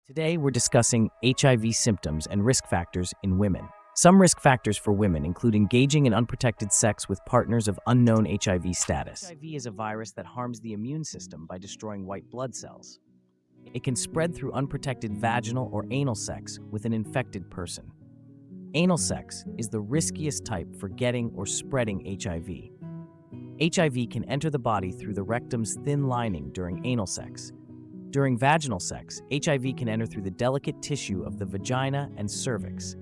Today, we're discussing HIV symptoms and risk factors in women. Some risk factors for women include engaging in unprotected sex with partners of unknown HIV status. HIV is a virus that harms the immune system by destroying white blood cells. It can spread through unprotected vaginal or anal sex with an infected person. Anal sex is the riskiest type for getting or spreading HIV. HIV can enter the body through the rectum's thin lining during anal sex. During vaginal sex, HIV can enter through the delicate tissue of the vagina and cervix.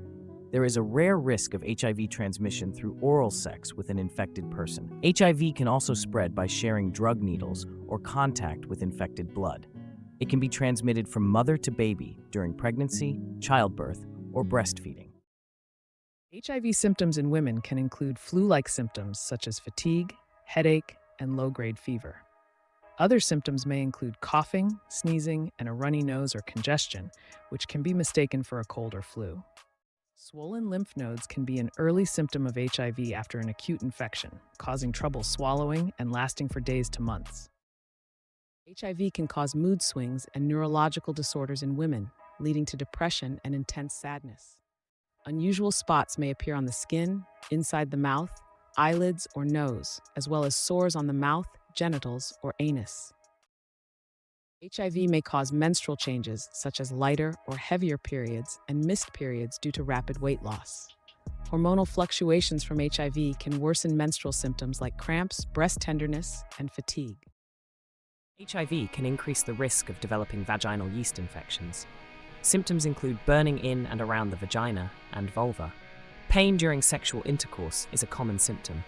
There is a rare risk of HIV transmission through oral sex with an infected person. HIV can also spread by sharing drug needles or contact with infected blood. It can be transmitted from mother to baby during pregnancy, childbirth, or breastfeeding. HIV symptoms in women can include flu-like symptoms such as fatigue, headache, and low-grade fever. Other symptoms may include coughing, sneezing, and a runny nose or congestion, which can be mistaken for a cold or flu. Swollen lymph nodes can be an early symptom of HIV after an acute infection, causing trouble swallowing and lasting for days to months. HIV can cause mood swings and neurological disorders in women, leading to depression and intense sadness. Unusual spots may appear on the skin, inside the mouth, eyelids, or nose, as well as sores on the mouth, genitals, or anus. HIV may cause menstrual changes such as lighter or heavier periods and missed periods due to rapid weight loss. Hormonal fluctuations from HIV can worsen menstrual symptoms like cramps, breast tenderness, and fatigue. HIV can increase the risk of developing vaginal yeast infections. Symptoms include burning in and around the vagina and vulva. Pain during sexual intercourse is a common symptom.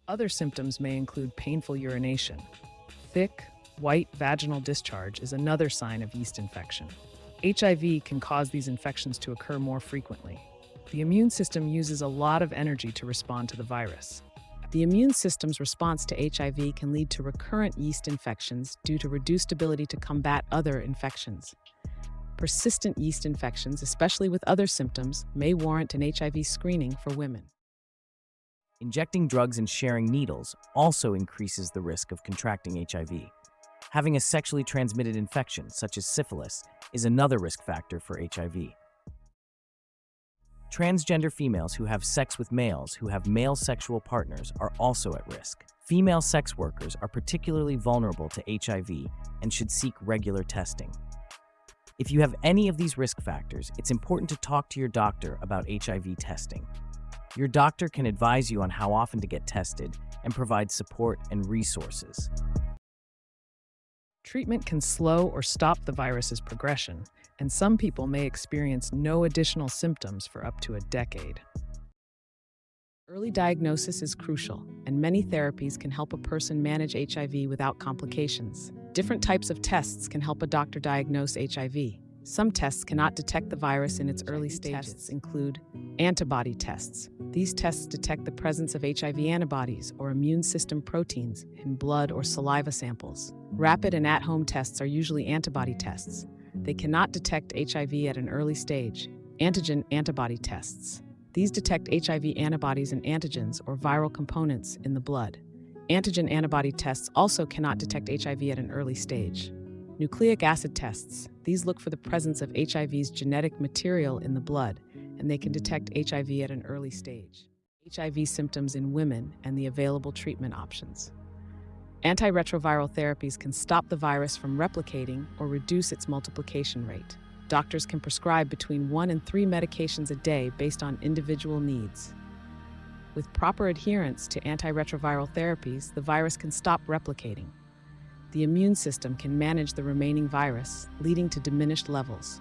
Other symptoms may include painful urination. Thick, white vaginal discharge is another sign of yeast infection. HIV can cause these infections to occur more frequently. The immune system uses a lot of energy to respond to the virus. The immune system's response to HIV can lead to recurrent yeast infections due to reduced ability to combat other infections. Persistent yeast infections, especially with other symptoms, may warrant an HIV screening for women. Injecting drugs and sharing needles also increases the risk of contracting HIV. Having a sexually transmitted infection, such as syphilis, is another risk factor for HIV. Transgender females who have sex with males who have male sexual partners are also at risk. Female sex workers are particularly vulnerable to HIV and should seek regular testing. If you have any of these risk factors, it's important to talk to your doctor about HIV testing. Your doctor can advise you on how often to get tested and provide support and resources. Treatment can slow or stop the virus's progression, and some people may experience no additional symptoms for up to a decade. Early diagnosis is crucial, and many therapies can help a person manage HIV without complications. Different types of tests can help a doctor diagnose HIV. Some tests cannot detect the virus in its early stages. Tests include antibody tests. These tests detect the presence of HIV antibodies or immune system proteins in blood or saliva samples. Rapid and at-home tests are usually antibody tests. They cannot detect HIV at an early stage. Antigen antibody tests. These detect HIV antibodies and antigens or viral components in the blood. Antigen antibody tests also cannot detect HIV at an early stage. Nucleic acid tests. These look for the presence of HIV's genetic material in the blood, and they can detect HIV at an early stage. HIV symptoms in women and the available treatment options. Antiretroviral therapies can stop the virus from replicating or reduce its multiplication rate. Doctors can prescribe between 1 and 3 medications a day based on individual needs. With proper adherence to antiretroviral therapies, the virus can stop replicating. The immune system can manage the remaining virus, leading to diminished levels.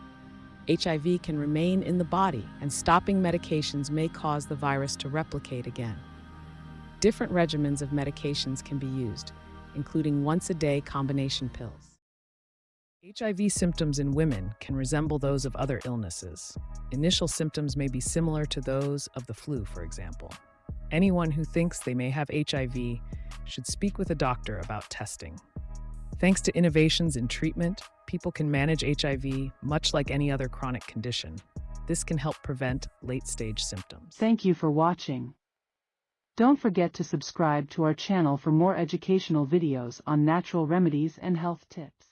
HIV can remain in the body, and stopping medications may cause the virus to replicate again. Different regimens of medications can be used, including once-a-day combination pills. HIV symptoms in women can resemble those of other illnesses. Initial symptoms may be similar to those of the flu, for example. Anyone who thinks they may have HIV should speak with a doctor about testing. Thanks to innovations in treatment, people can manage HIV much like any other chronic condition. This can help prevent late-stage symptoms. Thank you for watching. Don't forget to subscribe to our channel for more educational videos on natural remedies and health tips.